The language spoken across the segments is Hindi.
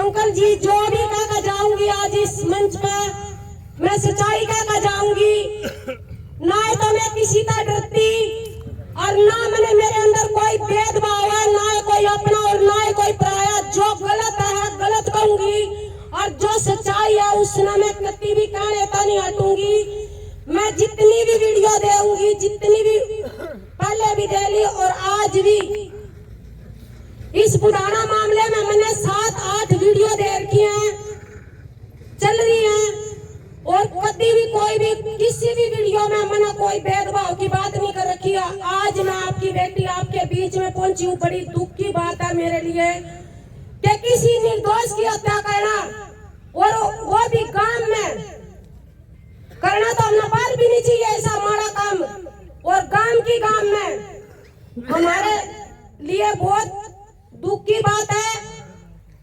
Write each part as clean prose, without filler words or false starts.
अंकल जी जो भी कहकर जाऊंगी आज इस मंच पे मैं सच्चाई कहकर जाऊंगी। ना तो मैं किसी का डरती और ना मैंने मेरे अंदर कोई भेदभाव है, ना कोई अपना और ना कोई पराया। जो गलत है गलत कहूंगी और जो सच्चाई है उसने मैं कभी भी कहने तो नहीं हटूंगी। मैं जितनी भी वीडियो दूंगी, जितनी भी पहले भी दे ली और आज भी इस बुढ़ाना मामले में मैंने 7-8 वीडियो दे रखी हैं, चल रही हैं। और कभी भी कोई भी किसी भी वीडियो में मैंने कोई भेदभाव की बात नहीं कर रखी है। आज मैं आपकी बेटी आपके बीच में पहुंची हूँ, बड़ी दुख की बात है मेरे लिए कि किसी निर्दोष की हत्या करना और वो भी गांव में करना तो हमने बार भी नहीं चाहिए ऐसा माड़ा काम। और गांव में हमारे लिए बहुत दुख की बात है।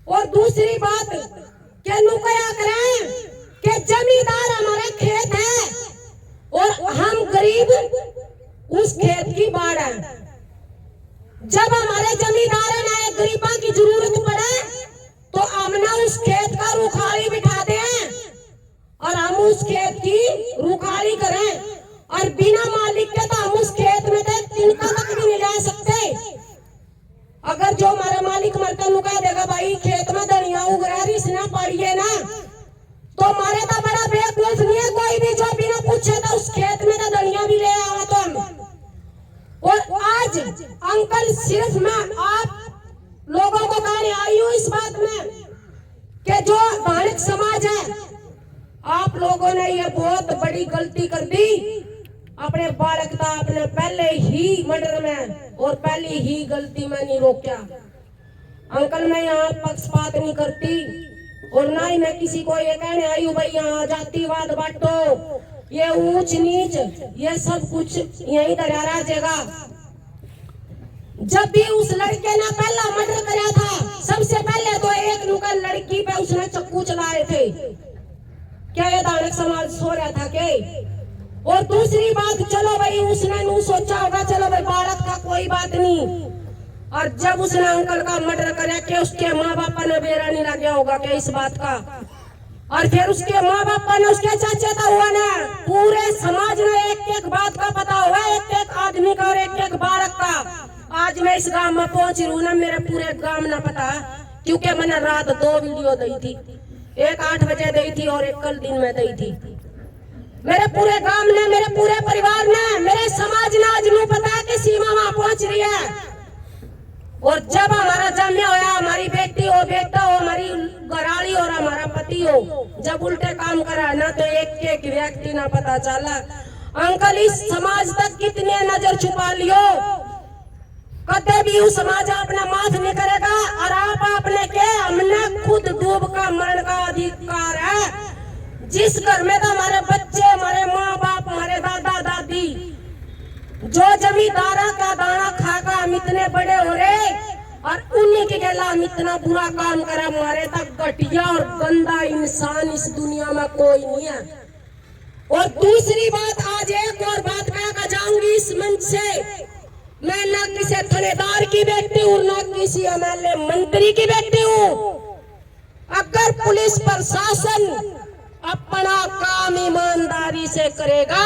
और दूसरी बात क्या नुकया करें कि जमींदार हमारे खेत है और हम गरीब उस खेत की बाढ़ है। जब हमारे जमींदार ने गरीबों की जरूरत पड़े तो हमने उस खेत का रुखाली बिठा दें और हम उस खेत की रुखाली करें और बिना मालिक के तो हम उस खेत में तिनका तक भी नहीं ले सकते। अगर जो हमारा मालिक मरता नु कह देगा भाई खेत में धनिया उग रहा है इसने पड़िए ना, तो हमारे तो बड़ा बेवकूफ नहीं है कोई भी जो बिना पूछे तो उस खेत में तो धनिया भी ले आवा तो हम। और आज अंकल सिर्फ मैं आप लोगों को कहने आई हूँ इस बात में कि जो धार्मिक समाज है आप लोगों ने ये बहुत बड़ी गलती कर दी। अपने बालक का आपने पहले ही मर्डर में और पहली ही गलती में नहीं रोका। अंकल मैं यहाँ पक्षपात नहीं करती और ना ही मैं किसी को ये कहने आई हूँ भाई यहाँ जातिवाद बांटो, ये ऊंच नीच ये सब कुछ यहीं दरिया रहेगा। जब भी उस लड़के ने पहला मर्डर कराया था सबसे पहले तो एक नुकल लड़की पे उसने चक्कू चलाए थे। क्या ये धार्मिक समाज सो रहा था के? और दूसरी बात चलो भाई उसने नू सोचा होगा चलो भाई बालक का कोई बात नहीं। और जब उसने अंकल का मर्डर कराया कि उसके माँ बाप ने बेरा नहीं लगा होगा क्या इस बात का। और फिर उसके माँ बाप ने उसके चाचा का हुआ ना, पूरे समाज में एक बात का पता हुआ, एक आदमी का और एक बालक का। आज मैं इस गांव में पहुंच रही हूँ ना, मेरे पूरे गांव ना पता क्योंकि मैंने रात 2 वीडियो दी थी, एक 8 बजे दी थी और एक कल दिन में दी थी। मेरे पूरे गांव ने, मेरे पूरे परिवार ने, मेरे समाज ने आज नू पता है कि सीमा वहां पहुंच रही है। और जब हमारा जन्म होया हमारी बेटी हो बेटा हो हमारी घराली और हमारा पति हो जब उल्टे काम करा ना तो एक व्यक्ति ना पता चला। अंकल इस समाज तक कितने नजर छुपा लियो कदे भी उस समाज अपना माफ नहीं करेगा। और आप आपने के हमने खुद डूब का मरण का अधिकार है। जिस घर में तो हमारे बच्चे हमारे माँ बाप हमारे दादा दादी जो जमींदारा का दाना खाकर हम इतने बड़े हो रहे और उन्हीं के गला हम इतना बुरा काम करा। हमारे तक घटिया और गंदा इंसान इस दुनिया में कोई नहीं है। और दूसरी बात आज एक और बात कहकर जाऊंगी इस मंच से, मैं ना किसी थानेदार की बेटी हूँ ना किसी एमएलए मंत्री की बेटी हूँ। अगर पुलिस प्रशासन अपना काम ईमानदारी से करेगा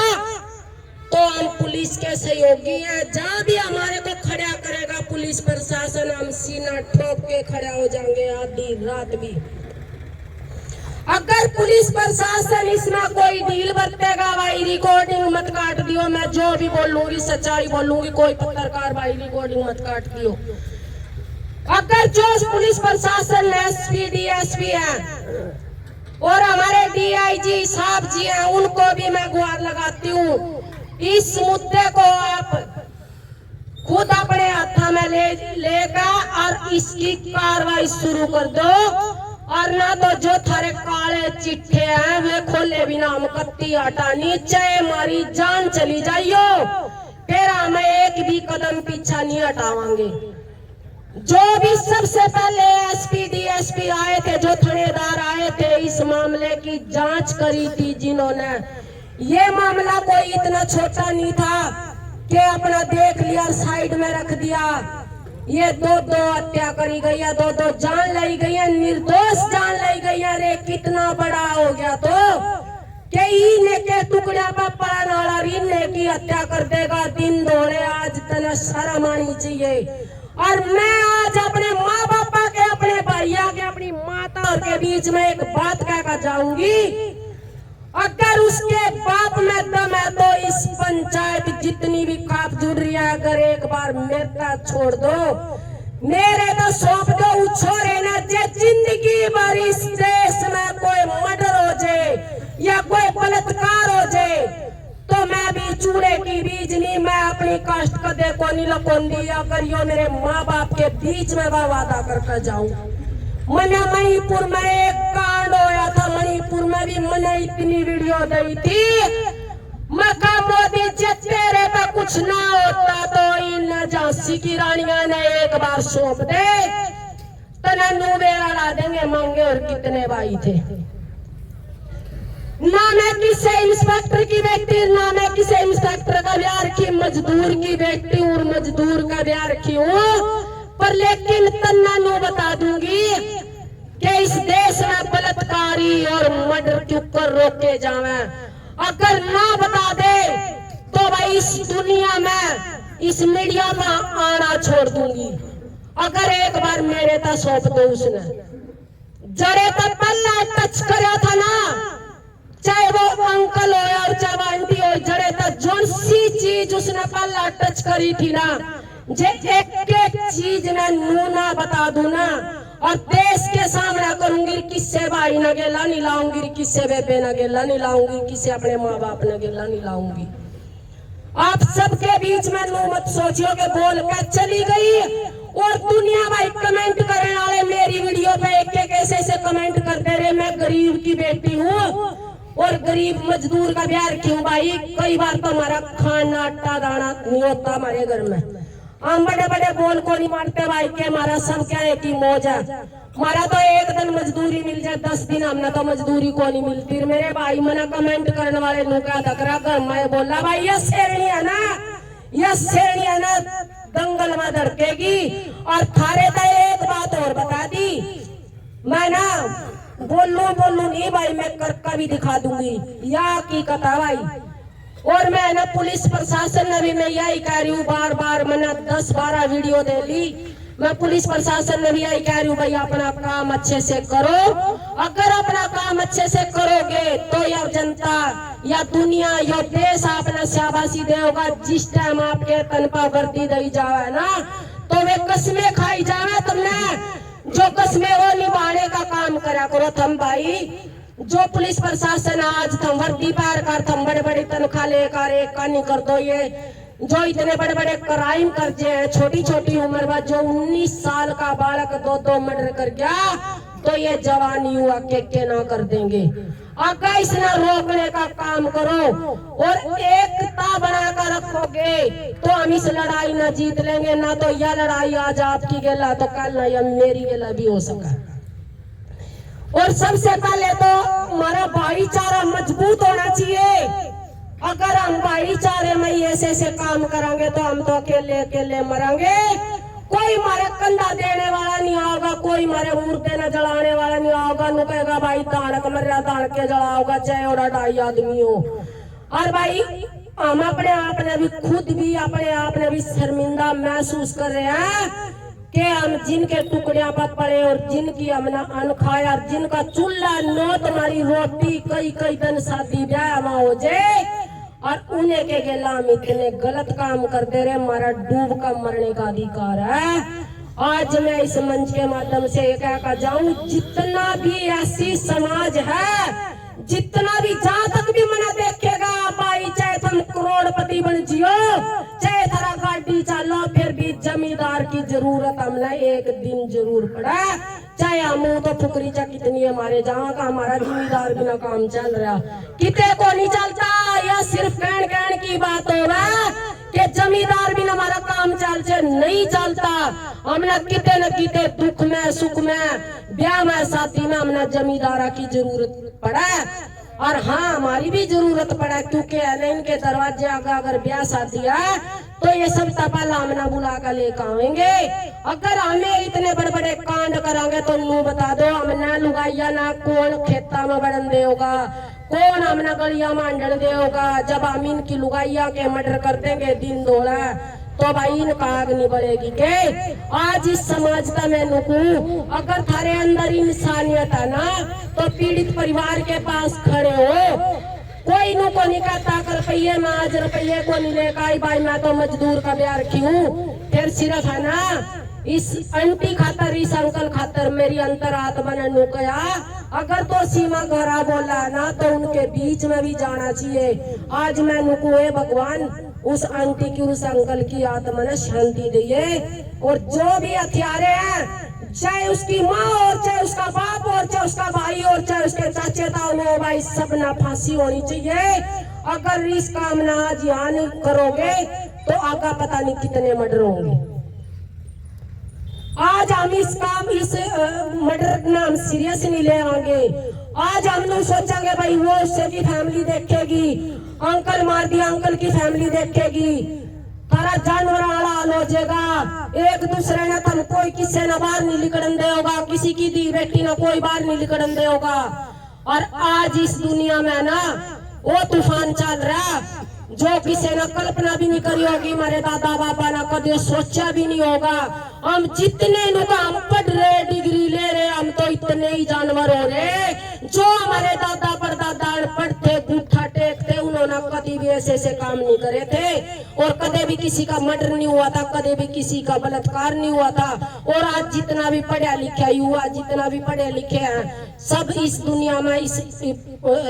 तो हम पुलिस के सहयोगी हैं। जहाँ भी हमारे को खड़ा करेगा पुलिस प्रशासन हम सीना ठोक के खड़ा हो जाएंगे आधी रात भी। अगर पुलिस प्रशासन इसमें कोई डील बरतेगा भाई रिकॉर्डिंग मत काट दियो, मैं जो भी बोलूंगी सच्चाई बोलूंगी, कोई पत्रकार भाई रिकॉर्डिंग मत काट दियो। अगर जो पुलिस प्रशासन एसपी डीएसपी है और हमारे डीआईजी साहब जी हैं उनको भी मैं गुहार लगाती हूँ इस मुद्दे को आप खुद अपने हाथ में लेगा और इसकी कार्रवाई शुरू कर दो। और ना तो जो थारे काले चिट्ठे हैं वे खोले बिना हम कत्ती हटानी चाहे हमारी जान चली जाइयो फिर हम एक भी कदम पीछा नहीं हटावांगे। जो भी सबसे पहले एसपी डीएसपी आए थे जो थानेदार आए थे इस मामले की जांच करी थी जिन्होंने, ये मामला कोई इतना छोटा नहीं था कि अपना देख लिया साइड में रख दिया। ये दो हत्या करी गई है, दो जान लाई गई है, निर्दोष जान लाई गई है। रे कितना बड़ा हो गया तो ने के टुकड़ा पर पड़ने वाला रीने की हत्या कर देगा। दिन दौड़े आज तना शर्म आनी चाहिए। और मैं आज अपने माँ बापा के, अपने भैया के, अपनी माता के बीच में एक बात कहकर जाऊंगी, अगर उसके बाप में दम है तो इस पंचायत जितनी भी काप जुड़ रही है, अगर एक बार मेरा छोड़ दो, मेरे तो सौंप दो उस छोरे ने जे जिंदगी भर इस देश में कोई मर्डर हो जाए या कोई बलात्कार हो जाए तो मैं भी चूड़े की बीज नहीं, मैं अपनी कास्ट कदे को नहीं लकोंदी। अगर यो मेरे माँ बाप के बीच में वादा करके जाऊं। मैंने मणिपुर में एक कांड होया था, मणिपुर में भी मैंने इतनी वीडियो दी थी। मैं कहा मोदी जी तेरे पे कुछ ना होता तो इन झांसी की रानिया ने एक बार सौंप दे तना नूबेरा ला देंगे मांगे। और कितने भाई थे, ना मैं किसी इंस्पेक्टर की बेटी, ना मैं किसी इंस्पेक्टर का ब्याह रखी, मजदूर की बेटी और मजदूर का ब्याह रखी हूँ। पर लेकिन तन्ना नो बता दूंगी कि इस देश में बलात्कारी और मर्डर क्यों कर रोके जावे। अगर ना बता दे तो भाई इस दुनिया में, इस मीडिया में आना छोड़ दूंगी। अगर एक बार मेरे तक सौंप दो उसने, जड़े तक पल्ला टच करा था ना, चाहे वो अंकल हो और चाहे वो आंटी हो, जड़े तक जो सी चीज उसने पल्ला टच करी थी ना, जे एक चीज ने नूना बता दू ना, और देश के सामने करूंगी, किससे भाई न गेला नहीं लाऊंगी, किससे बेबे न गेला नहीं लाऊंगी, किससे अपने माँ बाप न गेला नहीं लाऊंगी। आप सबके बीच में नू मत सोचियो कि बोल के चली गई। और दुनिया भाई कमेंट करने वाले मेरी वीडियो पे एक ऐसे कमेंट करते रहे, मैं गरीब की बेटी हूँ और गरीब मजदूर का ब्याह रखी हूँ। भाई कई बार तो हमारा खाना आटा दाना नहीं होता हमारे घर में, हम बड़े बड़े बोल को नहीं मारते भाई के हमारा सब क्या है कि मौज है। हमारा तो एक दिन मजदूरी मिल जाए, 10 दिन हमने तो मजदूरी को नहीं मिलती। मेरे भाई मना कमेंट करने वाले लोग क्या धकरा कर मैं बोला भाई ये शेरनी है ना, ये शेरनी है ना दंगल में धड़केगी। और थारे तो एक बात और बता दी, मैं ना बोलू नहीं भाई, मैं करके भी दिखा दूंगी या की कथा भाई। और मैं ना पुलिस प्रशासन ने भी मैं यही कह रही हूँ, बार बार मैंने 10-12 वीडियो दे ली, मैं पुलिस प्रशासन ने भी यही कह रही हूँ भाई अपना काम अच्छे से करो। अगर अपना काम अच्छे से करोगे तो यह जनता या दुनिया या देश आपने शाबाशी देगा। जिस टाइम आपके तन पर वर्दी दी जावे ना तो वे कसमें खाई जावे, तुमने जो कसमें वो निभाने का काम करा करो। तुम भाई जो पुलिस प्रशासन आज थम वर्दी पार कर, थम बड़े बड़े तनख्वाह लेकर एक का नहीं कर दो। ये जो इतने बड़े बड़े क्राइम करते हैं छोटी छोटी उम्र में, जो 19 साल का बालक 2 मर्डर कर गया तो ये जवानी युवा के ना कर देंगे। अगर इसने रोकने का काम करो और एकता बनाकर रखोगे तो हम इस लड़ाई ना जीत लेंगे। ना तो यह लड़ाई आज आपकी गेला तो कल ना यह मेरी गेला भी हो सका। और सबसे पहले तो हमारा भाईचारा मजबूत होना चाहिए। अगर हम भाईचारे में ऐसे काम करेंगे तो हम तो अकेले अकेले मरेंगे। कोई मारे कंधा देने वाला नहीं होगा, कोई मारे मूर्ते न जलाने वाला नहीं होगा। नु कहेगा भाई ताड़क मर्या ताड़ के जलाओगा चाहे और 2.5 आदमी हो। और भाई हम अपने आप ने भी खुद भी अपने आप ने भी शर्मिंदा महसूस कर रहे हैं कि हम जिनके टुकड़िया पर पड़े और जिनकी हमने अन्न खाया, जिनका चूल्हा नो तुम्हारी रोटी कई दिन शादी ब्याह में हो जाए और उन्हें के गेला हम इतने गलत काम करते रहे। हमारा डूब का मरने का अधिकार है। आज मैं इस मंच के माध्यम से कह जाऊं, जितना भी ऐसी समाज है, जितना भी जहां तक भी मना देखेगा भाई, चाहे तुम करोड़पति बन जियो, चाहे थारा गाड़ी चलो, फिर भी जमींदार की जरूरत हमने एक दिन जरूर पड़ा। चाहे हम तो फुकरी चा कितनी हमारे जहाँ का हमारा जमींदार बिना काम चल रहा किते को नहीं चलता। या सिर्फ कहन की बात होगा कि जमींदार बिना हमारा काम चल नहीं चलता। हमने किते न किते दुख में सुख में ब्याह में शादी में हमने जमींदारा की जरूरत पड़ा। और हाँ हमारी भी जरूरत पड़ा, क्योंकि इनके दरवाजे आगे अगर ब्याह शादी है तो ये सब तपाल हमना बुला कर लेकर आएंगे। अगर हमें इतने बड़े बड़े कांड करांगे तो नू बता दो हमने लुगाइया ना कौन खेता में बढ़न देगा, कौन हमने गलिया मांडन देगा। जब हम इनकी लुगाइया के मर्डर कर देंगे दिन दौड़ा तो भाई इनका आग नहीं बढ़ेगी के। आज इस समाज का मैं नुकू, अगर थारे अंदर इंसानियत है ना तो पीड़ित परिवार के पास खड़े हो। कोई नु को नहीं कहता कर रुपये में आज रुपये को नहीं लेकर आई भाई मैं तो मजदूर का ब्याह रखी हूँ। फिर सिर्फ है ना इस आंटी खातर इस अंकल खातर मेरी अंतरात्मा ने नु कहा अगर तो सीमा घरा बोला ना तो उनके बीच में भी जाना चाहिए। आज मैं नुकू है भगवान उस आंटी की उस अंकल की आत्मा ने शांति दिए। और जो भी हथियारे हैं चाहे उसकी माँ और चाहे उसका बाप और चाहे उसका भाई और चाहे उसके चाचे ताऊ भाई सब ना फांसी होनी चाहिए। अगर इस काम ना आज यहाँ नहीं करोगे तो आगा पता नहीं कितने मर्डर होंगे। आज हम इस मर्डर ना हम सीरियस नहीं ले आएंगे। आज हम लोग सोचेंगे भाई वो उससे की फैमिली देखेगी, अंकल मार दिया अंकल की फैमिली देखेगी, तारा जानवर वाला हाल हो जाएगा। एक दूसरे ने तुम कोई किसी ने बाहर नहीं निकलन दे होगा, किसी की दी बेटी ने कोई बाहर नहीं निकलन दे होगा। और आज इस दुनिया में ना वो तूफान चल रहा जो किसी ने कल्पना भी नहीं करी होगी, हमारे दादा बाबा ने कभी सोचा भी नहीं होगा। हम जितने हम पढ़ रहे डिग्री ले रहे हम तो इतने ही जानवर हो रहे। जो हमारे दादा परदादा पढ़ते गुठा टेकते उन्होंने कभी भी ऐसे काम नहीं करे थे और कदे भी किसी का मर्डर नहीं हुआ था, कदे भी किसी का बलात्कार नहीं हुआ था। और आज जितना भी पढ़ा लिखा युवा जितना भी पढ़े लिखे हैं सब इस दुनिया में इस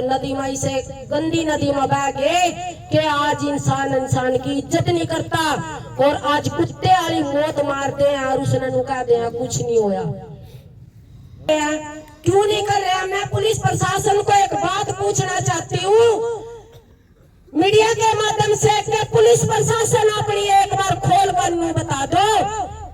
नदी में इसे गंदी नदी में बह गए कि आज इंसान की इज्जत नहीं करता। और आज कुत्ते वाली मौत मारते हैं और उसने नुका दे कुछ नहीं होया। क्यों नहीं कर रहे? मैं पुलिस प्रशासन को एक बात पूछना चाहती हूँ मीडिया के माध्यम से कि पुलिस प्रशासन अपनी एक बार खोल कर नू बता दो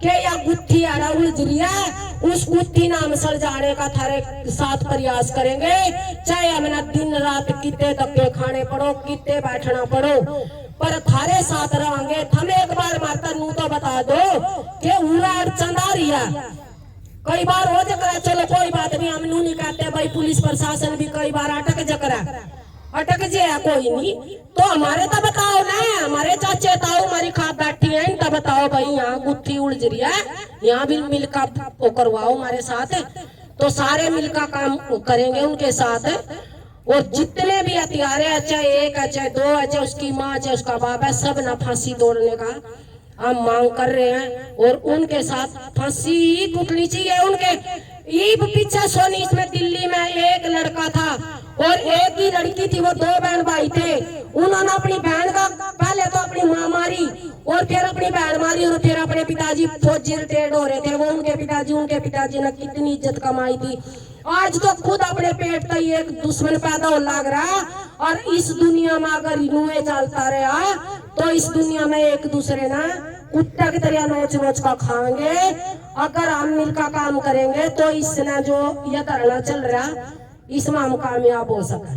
कि यह गुत्थी आड़ा उलझ रही है, उस गुत्थी नाम सलझाने का थारे साथ प्रयास करेंगे। चाहे हमें दिन रात कितने धक्के खाने पड़ो कितने बैठना पड़ो पर थारे साथ रहेंगे। हम एक बार मारता नू तो बता दो कि उड़ा अड़चन आ रही है। कई बार हो जकरा चलो कोई बात नहीं हम नू नहीं कहते भाई पुलिस प्रशासन भी कई बार अटक जे कोई नहीं तो हमारे तो बताओ ना, हमारे चाचे ताऊ हमारी खा बैठी है इनका बताओ भाई यहाँ गुत्थी उलझ रही है यहाँ भी मिलका वो करवाओ हमारे साथ। तो सारे मिलका काम करेंगे उनके साथ। और जितने भी हथियारे है चाहे एक है चाहे दो है चाहे उसकी माँ चाहे उसका बाप है सब ना फांसी तोड़ने का हम मांग कर रहे हैं। और उनके साथ फांसी ही टूटनी चाहिए। उनके ईब पीछे सोनी इसमें दिल्ली में एक लड़का था और एक ही लड़की थी, वो दो बहन भाई थे। उन्होंने अपनी बहन का पहले तो अपनी माँ मारी और फिर अपनी बहन मारी और फिर अपने पिताजी फौजी रिटायर्ड हो रहे थे वो उनके पिताजी ने कितनी इज्जत कमाई थी। आज तो खुद अपने पेट का ही एक दुश्मन पैदा हो लग रहा। और इस दुनिया में अगर इनुए चलता रहा तो इस दुनिया में एक दूसरे ना कुत्ता की तरह नोच का खाएंगे। अगर हम मिलकर काम करेंगे तो इसने जो यह धरना चल रहा इसमें हम कामयाब हो सके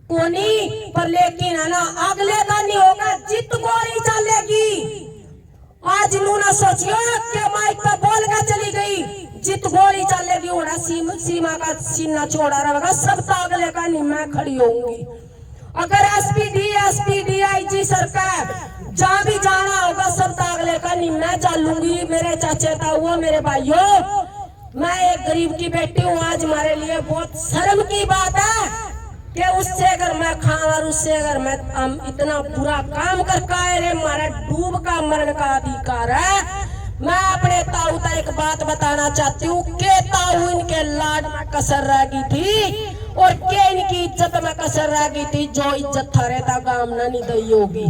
कोनी। पर लेकिन है ना अगले का नहीं होगा, जित गोली चलेगी। आज नू ना सोचियो कि माइक पे बोल कर चली गई, जित गोली चलेगी ओड़ा सीमा का सीना छोड़ा रहेगा सब तो अगले का नहीं मैं खड़ी होंगी। अगर एसपी DIG सरकार जहाँ भी जाना होगा सब तो अगले का नहीं मैं चलूंगी। मेरे चाचे ताऊ मेरे भाइयों मैं एक गरीब की बेटी हूँ। आज हमारे लिए बहुत शर्म की बात है कि उससे अगर मैं खाऊं और उससे अगर मैं इतना बुरा काम कर कायरे हमारा डूब का मरण का अधिकार है। मैं अपने ताऊ का एक बात बताना चाहती हूँ कि ताऊ इनके लाड में कसर रह गई थी और के इनकी इज्जत में कसर रह गई थी जो इज्जत थारे था गाम नहीं दी होगी।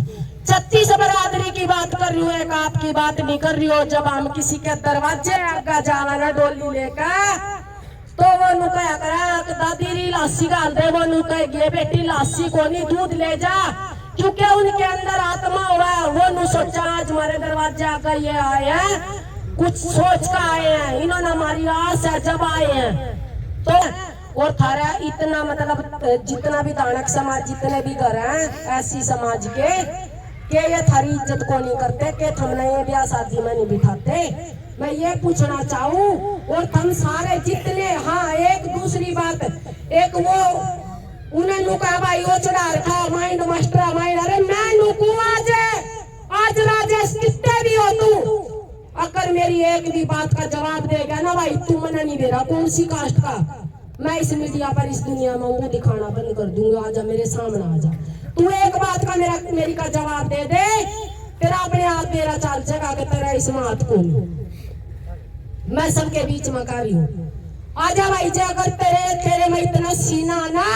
36 बरादरी की बात कर रही हूँ, एक आपकी बात नहीं कर रही हो। जब हम किसी के दरवाजे आगा जावा ना डोली लेकर तो वो नु कहा करा दादी री लासी गाल दे, वो नु कहे बेटी लासी को नहीं दूध ले जा, क्योंकि उनके अंदर आत्मा हुआ है। वो नु सोचा आज हमारे दरवाजे आगा ये आए हैं कुछ सोच कर आए हैं, इन्होंने हमारी आस है जब आए हैं। तो और थारा इतना मतलब जितना भी दानक समाज जितने भी घर हैं ऐसी समाज के ये थारी इज्जत को नहीं करते, के हमने ये ब्याह शादी में नहीं बिठाते। मैं ये पूछना चाहूँ और हम सारे जितने, हाँ एक दूसरी बात, एक वो उन्हें नु कहा भाई वो चढ़ा रखा माइंड मास्टर माइंड, अरे मैं नुकू आज राजेश कितने भी हो तू, अगर मेरी एक भी बात का जवाब देगा ना भाई, तू मना नहीं दे रहा कौन सी कास्ट का, मैं इस मीडिया पर इस दुनिया में मुंह दिखाना बंद कर दूंगा। आजा मेरे सामने आजा, तू एक बात का मेरी का जवाब दे दे, तेरा अपने आप मेरा चाल जगा के तेरा इस मात को मैं सबके बीच में कारी हूँ। आजा भाई जे अगर तेरे में इतना सीना ना,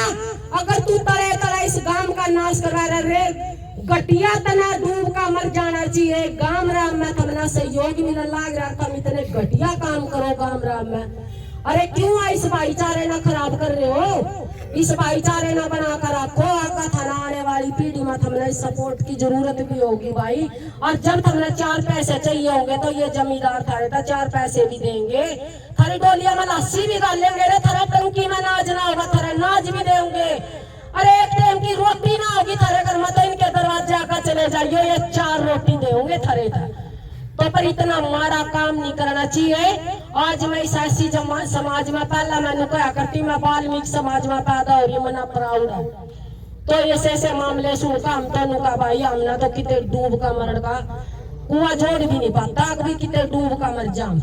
अगर तू तरह तरह इस गांव का नाश करवा रहे घटिया तना डूब का मर जाना चाहिए। गांव राम में तमना सहयोग मिलने लाग रहा, तुम इतने घटिया काम करो गांव राम में। अरे क्यों इस भाईचारे ना खराब कर रहे हो, इस भाईचारे ना बना कर रखो। आका थाना आने वाली पीढ़ी में हमने सपोर्ट की जरूरत भी होगी भाई, और जब हमने 4 पैसे चाहिए होंगे तो ये जमींदार थारे था 4 पैसे भी देंगे, थारी डोलिया में लस्सी भी डालेंगे रे, थारा टंकी में नाज ना होगा थारा नाज भी देंगे। अरे एक टाइम की रोटी ना होगी थारे घर में तो इनके दरवाजे आकर चले जाइए, ये 4 रोटी देंगे थारे था। तो पर इतना माड़ा काम नहीं करना चाहिए। आज मैं इस ऐसी समाज में, पहला मैंने कहा करती मैं वाल्मीकि समाज में पैदा हो रही, मना प्राउड है। तो ऐसे मामले सुन का हम तो का भाई हमने तो कितने डूब का मरण का कुआं जोड़ भी नहीं पाता, कभी कितने डूब का मर जाम।